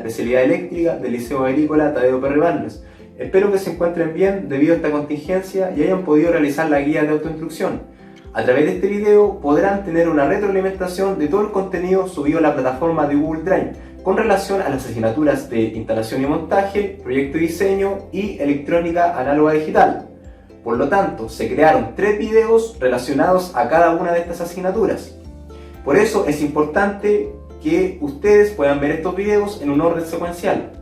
especialidad eléctrica del Liceo Agrícola Tadeo Perry Barnes. Espero que se encuentren bien debido a esta contingencia y hayan podido realizar la guía de autoinstrucción. A través de este video podrán tener una retroalimentación de todo el contenido subido a la plataforma de Google Drive con relación a las asignaturas de instalación y montaje, proyecto y diseño y electrónica análoga digital. Por lo tanto, se crearon 3 videos relacionados a cada una de estas asignaturas. Por eso es importante que ustedes puedan ver estos videos en un orden secuencial.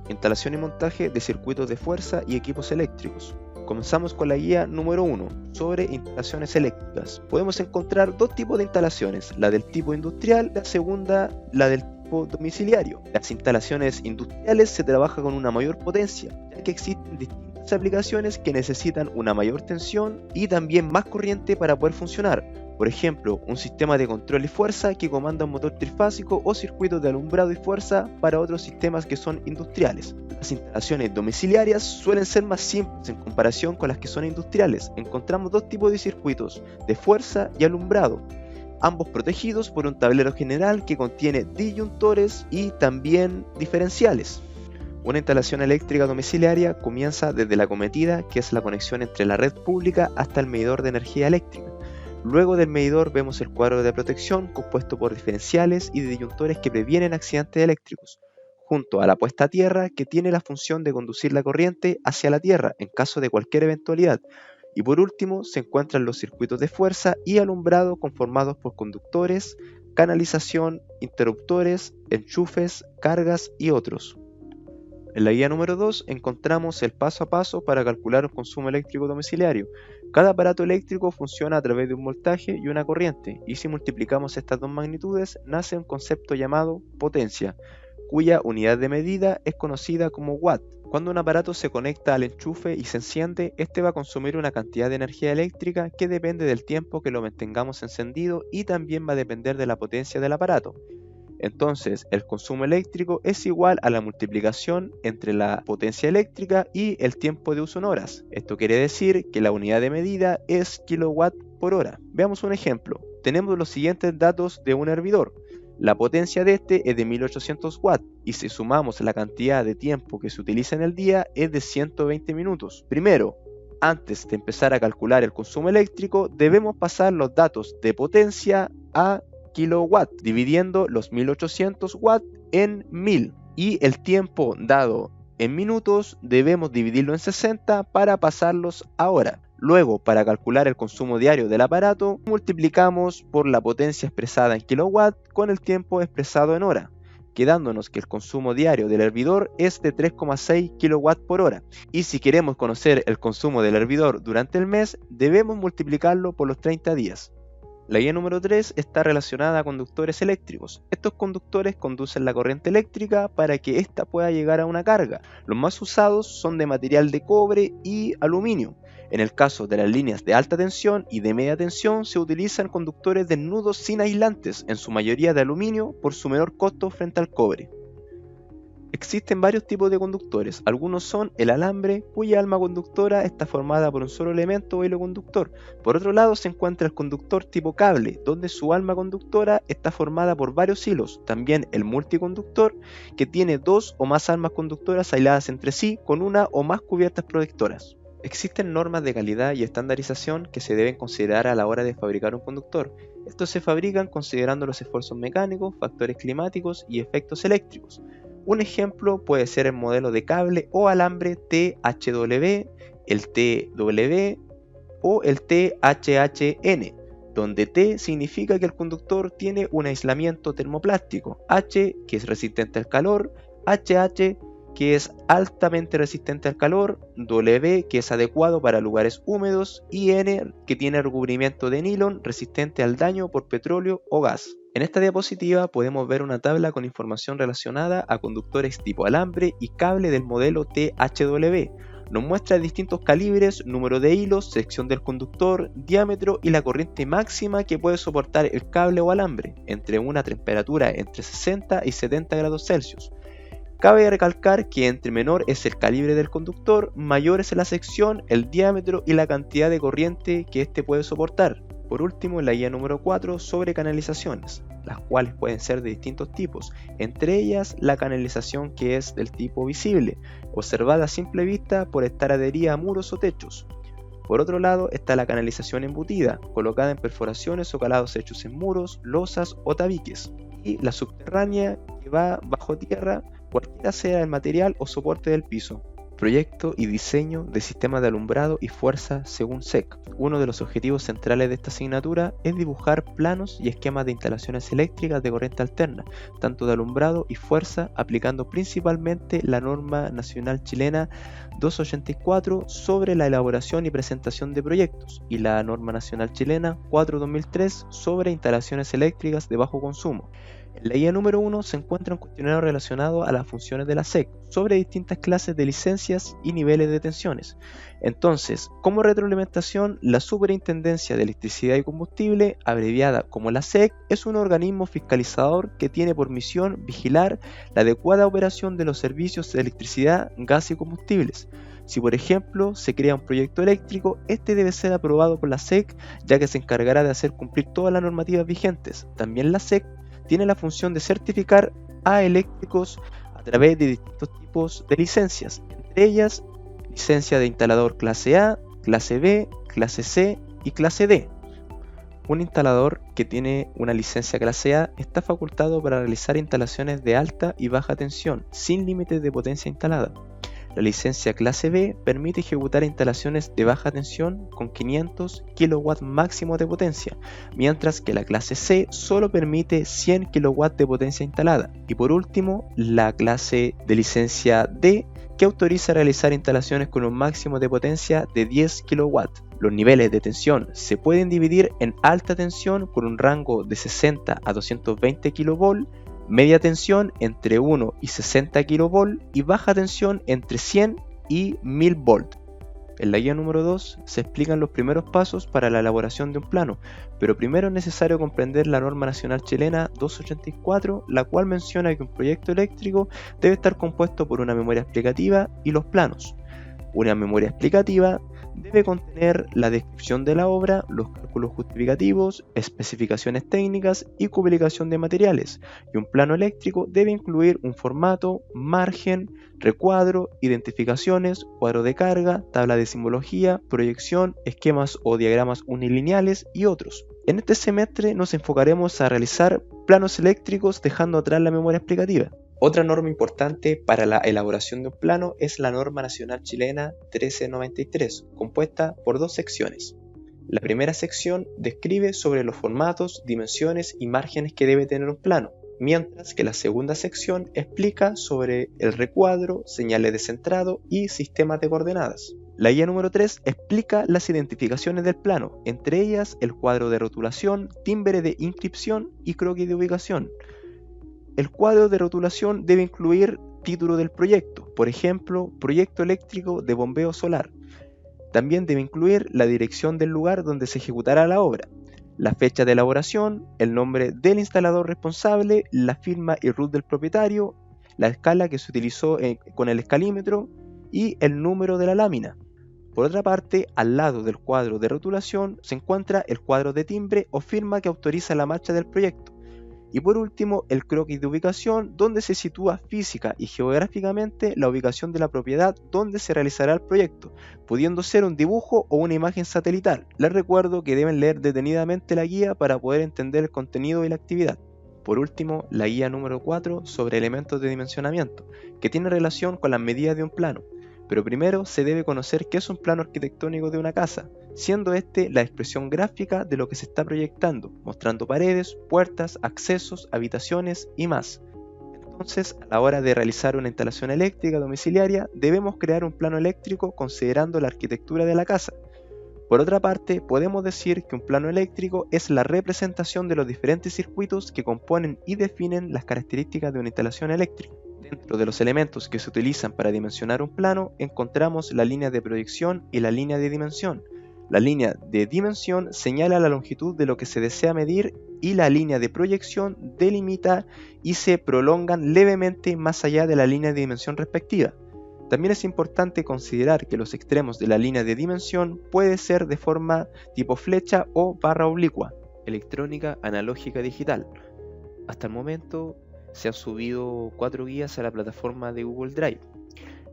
Instalación y montaje de circuitos de fuerza y equipos eléctricos. Comenzamos con la guía número 1 sobre instalaciones eléctricas. Podemos encontrar 2 tipos de instalaciones, la del tipo industrial, la segunda la del tipo domiciliario. Las instalaciones industriales se trabaja con una mayor potencia, ya que existen distintas aplicaciones que necesitan una mayor tensión y también más corriente para poder funcionar. Por ejemplo, un sistema de control y fuerza que comanda un motor trifásico o circuitos de alumbrado y fuerza para otros sistemas que son industriales. Las instalaciones domiciliarias suelen ser más simples en comparación con las que son industriales. Encontramos 2 tipos de circuitos, de fuerza y alumbrado, ambos protegidos por un tablero general que contiene disyuntores y también diferenciales. Una instalación eléctrica domiciliaria comienza desde la acometida, que es la conexión entre la red pública hasta el medidor de energía eléctrica. Luego del medidor vemos el cuadro de protección compuesto por diferenciales y disyuntores que previenen accidentes eléctricos, junto a la puesta a tierra que tiene la función de conducir la corriente hacia la tierra en caso de cualquier eventualidad. Y por último se encuentran los circuitos de fuerza y alumbrado conformados por conductores, canalización, interruptores, enchufes, cargas y otros. En la guía número 2 encontramos el paso a paso para calcular un consumo eléctrico domiciliario. Cada aparato eléctrico funciona a través de un voltaje y una corriente, y si multiplicamos estas 2 magnitudes nace un concepto llamado potencia, cuya unidad de medida es conocida como watt. Cuando un aparato se conecta al enchufe y se enciende, este va a consumir una cantidad de energía eléctrica que depende del tiempo que lo mantengamos encendido y también va a depender de la potencia del aparato. Entonces, el consumo eléctrico es igual a la multiplicación entre la potencia eléctrica y el tiempo de uso en horas. Esto quiere decir que la unidad de medida es kilowatt por hora. Veamos un ejemplo. Tenemos los siguientes datos de un hervidor. La potencia de este es de 1800 watts y si sumamos la cantidad de tiempo que se utiliza en el día es de 120 minutos. Primero, antes de empezar a calcular el consumo eléctrico, debemos pasar los datos de potencia a kilowatt, dividiendo los 1800 watts en 1000 y el tiempo dado en minutos debemos dividirlo en 60 para pasarlos a hora. Luego, para calcular el consumo diario del aparato, multiplicamos por la potencia expresada en kilowatt con el tiempo expresado en hora, quedándonos que el consumo diario del hervidor es de 3,6 kW por hora. Y si queremos conocer el consumo del hervidor durante el mes, debemos multiplicarlo por los 30 días. La guía número 3 está relacionada a conductores eléctricos. Estos conductores conducen la corriente eléctrica para que ésta pueda llegar a una carga. Los más usados son de material de cobre y aluminio. En el caso de las líneas de alta tensión y de media tensión se utilizan conductores desnudos sin aislantes, en su mayoría de aluminio por su menor costo frente al cobre. Existen varios tipos de conductores. Algunos son el alambre, cuya alma conductora está formada por un solo elemento o hilo conductor. Por otro lado se encuentra el conductor tipo cable, donde su alma conductora está formada por varios hilos. También el multiconductor, que tiene 2 o más almas conductoras aisladas entre sí con una o más cubiertas protectoras. Existen normas de calidad y estandarización que se deben considerar a la hora de fabricar un conductor. Estos se fabrican considerando los esfuerzos mecánicos, factores climáticos y efectos eléctricos. Un ejemplo puede ser el modelo de cable o alambre THW, el TW o el THHN, donde T significa que el conductor tiene un aislamiento termoplástico, H que es resistente al calor, HH que es altamente resistente al calor, W que es adecuado para lugares húmedos y N que tiene recubrimiento de nylon resistente al daño por petróleo o gas. En esta diapositiva podemos ver una tabla con información relacionada a conductores tipo alambre y cable del modelo THW. Nos muestra distintos calibres, número de hilos, sección del conductor, diámetro y la corriente máxima que puede soportar el cable o alambre, entre una temperatura entre 60 y 70 grados Celsius. Cabe recalcar que entre menor es el calibre del conductor, mayor es la sección, el diámetro y la cantidad de corriente que éste puede soportar. Por último, la guía número 4 sobre canalizaciones, las cuales pueden ser de distintos tipos, entre ellas la canalización que es del tipo visible, observada a simple vista por estar adherida a muros o techos. Por otro lado está la canalización embutida, colocada en perforaciones o calados hechos en muros, losas o tabiques, y la subterránea que va bajo tierra, cualquiera sea el material o soporte del piso. Proyecto y diseño de sistemas de alumbrado y fuerza según SEC. Uno de los objetivos centrales de esta asignatura es dibujar planos y esquemas de instalaciones eléctricas de corriente alterna, tanto de alumbrado y fuerza, aplicando principalmente la norma nacional chilena 284 sobre la elaboración y presentación de proyectos y la norma nacional chilena 4/2003 sobre instalaciones eléctricas de bajo consumo. En la guía número 1 se encuentra un cuestionario relacionado a las funciones de la SEC sobre distintas clases de licencias y niveles de tensiones. Entonces, como retroalimentación, la Superintendencia de Electricidad y Combustible, abreviada como la SEC, es un organismo fiscalizador que tiene por misión vigilar la adecuada operación de los servicios de electricidad, gas y combustibles. Si por ejemplo se crea un proyecto eléctrico, este debe ser aprobado por la SEC, ya que se encargará de hacer cumplir todas las normativas vigentes. También la SEC tiene la función de certificar a eléctricos a través de distintos tipos de licencias, entre ellas licencia de instalador clase A, clase B, clase C y clase D. Un instalador que tiene una licencia clase A está facultado para realizar instalaciones de alta y baja tensión, sin límites de potencia instalada. La licencia clase B permite ejecutar instalaciones de baja tensión con 500 kW máximo de potencia, mientras que la clase C solo permite 100 kW de potencia instalada. Y por último, la clase de licencia D, que autoriza realizar instalaciones con un máximo de potencia de 10 kW. Los niveles de tensión se pueden dividir en alta tensión con un rango de 60 a 220 kV, media tensión entre 1 y 60 kV y baja tensión entre 100 y 1000 V. En la guía número 2 se explican los primeros pasos para la elaboración de un plano, pero primero es necesario comprender la norma nacional chilena 284, la cual menciona que un proyecto eléctrico debe estar compuesto por una memoria explicativa y los planos. Una memoria explicativa debe contener la descripción de la obra, los cálculos justificativos, especificaciones técnicas y publicación de materiales, y un plano eléctrico debe incluir un formato, margen, recuadro, identificaciones, cuadro de carga, tabla de simbología, proyección, esquemas o diagramas unilineales y otros. En este semestre nos enfocaremos a realizar planos eléctricos dejando atrás la memoria explicativa. Otra norma importante para la elaboración de un plano es la norma nacional chilena 1393, compuesta por dos secciones. La primera sección describe sobre los formatos, dimensiones y márgenes que debe tener un plano, mientras que la segunda sección explica sobre el recuadro, señales de centrado y sistemas de coordenadas. La guía número 3 explica las identificaciones del plano, entre ellas el cuadro de rotulación, timbre de inscripción y croquis de ubicación. El cuadro de rotulación debe incluir título del proyecto, por ejemplo, proyecto eléctrico de bombeo solar. También debe incluir la dirección del lugar donde se ejecutará la obra, la fecha de elaboración, el nombre del instalador responsable, la firma y RUT del propietario, la escala que se utilizó con el escalímetro y el número de la lámina. Por otra parte, al lado del cuadro de rotulación se encuentra el cuadro de timbre o firma que autoriza la marcha del proyecto. Y por último, el croquis de ubicación, donde se sitúa física y geográficamente la ubicación de la propiedad donde se realizará el proyecto, pudiendo ser un dibujo o una imagen satelital. Les recuerdo que deben leer detenidamente la guía para poder entender el contenido y la actividad. Por último, la guía número 4 sobre elementos de dimensionamiento, que tiene relación con las medidas de un plano. Pero primero se debe conocer qué es un plano arquitectónico de una casa, siendo este la expresión gráfica de lo que se está proyectando, mostrando paredes, puertas, accesos, habitaciones y más. Entonces, a la hora de realizar una instalación eléctrica domiciliaria, debemos crear un plano eléctrico considerando la arquitectura de la casa. Por otra parte, podemos decir que un plano eléctrico es la representación de los diferentes circuitos que componen y definen las características de una instalación eléctrica. Dentro de los elementos que se utilizan para dimensionar un plano, encontramos la línea de proyección y la línea de dimensión. La línea de dimensión señala la longitud de lo que se desea medir y la línea de proyección delimita y se prolongan levemente más allá de la línea de dimensión respectiva. También es importante considerar que los extremos de la línea de dimensión puede ser de forma tipo flecha o barra oblicua. Electrónica analógica digital. Hasta el momento se han subido 4 guías a la plataforma de Google Drive.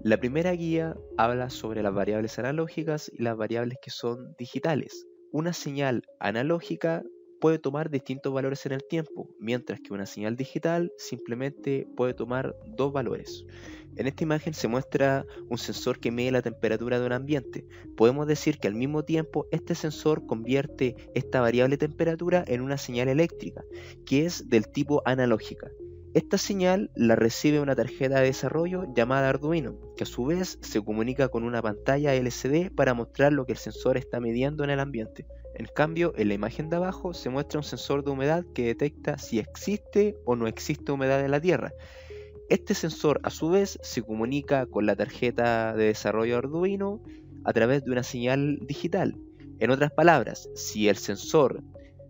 La primera guía habla sobre las variables analógicas y las variables que son digitales. Una señal analógica puede tomar distintos valores en el tiempo, mientras que una señal digital simplemente puede tomar 2 valores. En esta imagen se muestra un sensor que mide la temperatura de un ambiente. Podemos decir que al mismo tiempo este sensor convierte esta variable temperatura en una señal eléctrica, que es del tipo analógica. Esta señal la recibe una tarjeta de desarrollo llamada Arduino, que a su vez se comunica con una pantalla LCD para mostrar lo que el sensor está midiendo en el ambiente. En cambio, en la imagen de abajo se muestra un sensor de humedad que detecta si existe o no existe humedad en la Tierra. Este sensor a su vez se comunica con la tarjeta de desarrollo Arduino a través de una señal digital. En otras palabras, si el sensor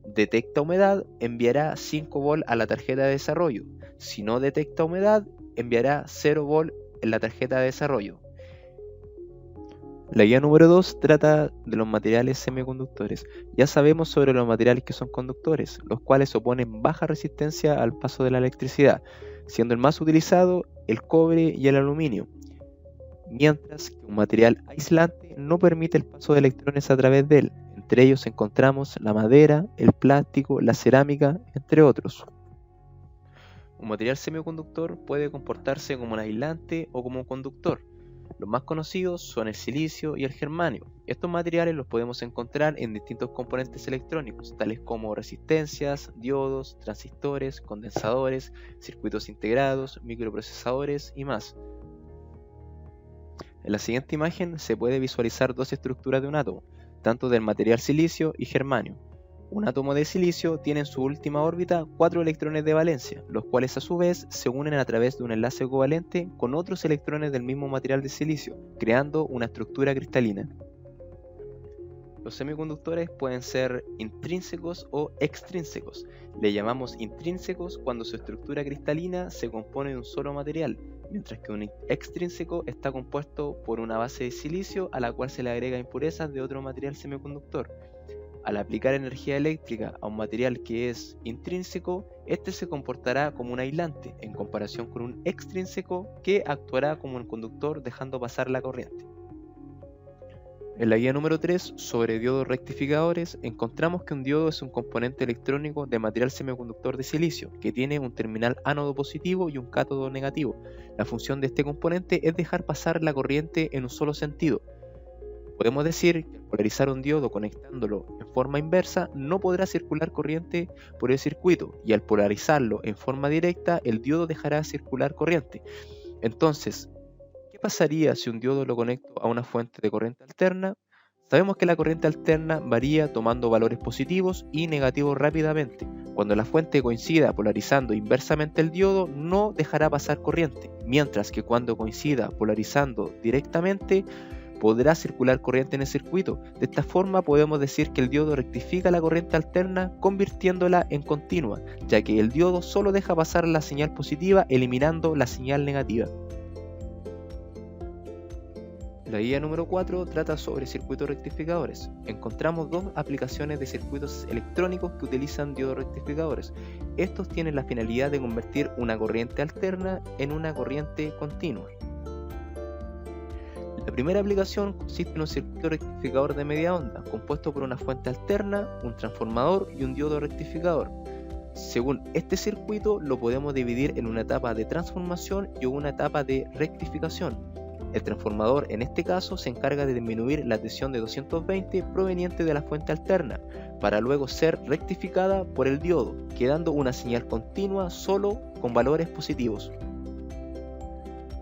detecta humedad, enviará 5 volt a la tarjeta de desarrollo. Si no detecta humedad, enviará 0 volt en la tarjeta de desarrollo. La guía número 2 trata de los materiales semiconductores. Ya sabemos sobre los materiales que son conductores, los cuales oponen baja resistencia al paso de la electricidad, siendo el más utilizado el cobre y el aluminio, mientras que un material aislante no permite el paso de electrones a través de él. Entre ellos encontramos la madera, el plástico, la cerámica, entre otros. Un material semiconductor puede comportarse como un aislante o como un conductor. Los más conocidos son el silicio y el germanio. Estos materiales los podemos encontrar en distintos componentes electrónicos, tales como resistencias, diodos, transistores, condensadores, circuitos integrados, microprocesadores y más. En la siguiente imagen se puede visualizar 2 estructuras de un átomo, tanto del material silicio y germanio. Un átomo de silicio tiene en su última órbita 4 electrones de valencia, los cuales a su vez se unen a través de un enlace covalente con otros electrones del mismo material de silicio, creando una estructura cristalina. Los semiconductores pueden ser intrínsecos o extrínsecos. Le llamamos intrínsecos cuando su estructura cristalina se compone de un solo material, mientras que un extrínseco está compuesto por una base de silicio a la cual se le agrega impurezas de otro material semiconductor. Al aplicar energía eléctrica a un material que es intrínseco, este se comportará como un aislante, en comparación con un extrínseco que actuará como un conductor dejando pasar la corriente. En la guía número 3 sobre diodos rectificadores, encontramos que un diodo es un componente electrónico de material semiconductor de silicio, que tiene un terminal ánodo positivo y un cátodo negativo. La función de este componente es dejar pasar la corriente en un solo sentido. Podemos decir que al polarizar un diodo conectándolo en forma inversa no podrá circular corriente por el circuito, y al polarizarlo en forma directa el diodo dejará circular corriente. Entonces, ¿qué pasaría si un diodo lo conecto a una fuente de corriente alterna? Sabemos que la corriente alterna varía tomando valores positivos y negativos rápidamente. Cuando la fuente coincida polarizando inversamente el diodo, no dejará pasar corriente, mientras que cuando coincida polarizando directamente, podrá circular corriente en el circuito. De esta forma podemos decir que el diodo rectifica la corriente alterna convirtiéndola en continua, ya que el diodo solo deja pasar la señal positiva eliminando la señal negativa. La guía número 4 trata sobre circuitos rectificadores. Encontramos 2 aplicaciones de circuitos electrónicos que utilizan diodos rectificadores. Estos tienen la finalidad de convertir una corriente alterna en una corriente continua. La primera aplicación consiste en un circuito rectificador de media onda, compuesto por una fuente alterna, un transformador y un diodo rectificador. Según este circuito, lo podemos dividir en una etapa de transformación y una etapa de rectificación. El transformador en este caso se encarga de disminuir la tensión de 220 proveniente de la fuente alterna, para luego ser rectificada por el diodo, quedando una señal continua solo con valores positivos.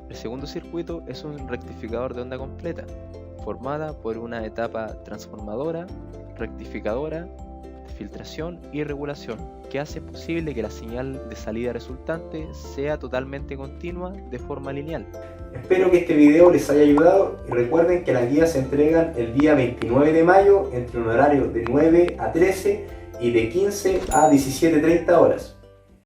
El segundo circuito es un rectificador de onda completa, formada por una etapa transformadora, rectificadora, filtración y regulación, que hace posible que la señal de salida resultante sea totalmente continua de forma lineal. Espero que este video les haya ayudado y recuerden que las guías se entregan el día 29 de mayo entre un horario de 9 a 13 y de 15 a 17:30 horas.